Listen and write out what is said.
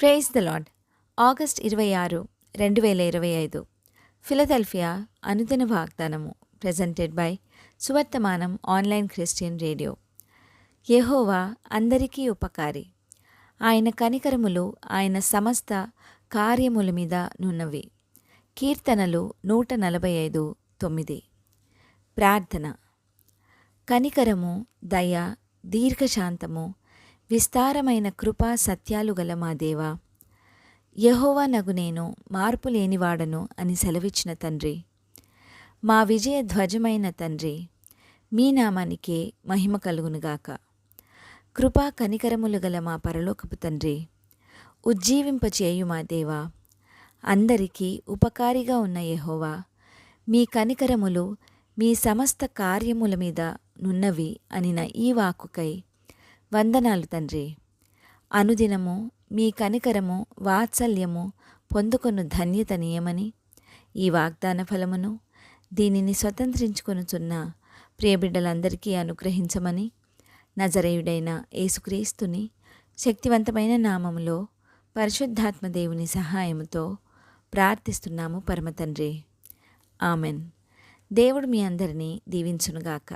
Praise the Lord. August 26, 2025 Philadelphia అనుదిన వాగ్దానము presented by Suvarthamanam online Christian radio. యెహోవా అందరికీ ఉపకారి, ఆయన కనికరములు ఆయన సమస్త కార్యముల మీద నున్నవి. కీర్తనలు 145:9. ప్రార్థన. కనికరము, దయ, దీర్ఘశాంతము, విస్తారమైన కృపా సత్యాలు గల మా దేవా, యెహోవా నగు నేను మార్పు లేనివాడను అని సెలవిచ్చిన తండ్రి, మా విజయ ధ్వజమైన తండ్రి, మీ నామానికే మహిమ కలుగునుగాక. కృపా కనికరములు గల మా పరలోకపు తండ్రి, ఉజ్జీవింపచేయు మా దేవా, అందరికీ ఉపకారిగా ఉన్న యెహోవా, మీ కనికరములు మీ సమస్త కార్యముల మీద నున్నవి అనిన ఈ వాక్కుకై వందనాలు తండ్రి. అనుదినము మీ కనికరము వాత్సల్యము పొందుకొను ధన్యత నియమని ఈ వాగ్దాన ఫలమును దీనిని స్వతంత్రించుకొనుచున్న ప్రియబిడ్డలందరికీ అనుగ్రహించమని నజరేయుడైన యేసుక్రీస్తుని శక్తివంతమైన నామములో పరిశుద్ధాత్మ దేవుని సహాయముతో ప్రార్థిస్తున్నాము పరమ తండ్రి. ఆమెన్. దేవుడు మీ అందరినీ దీవించునుగాక.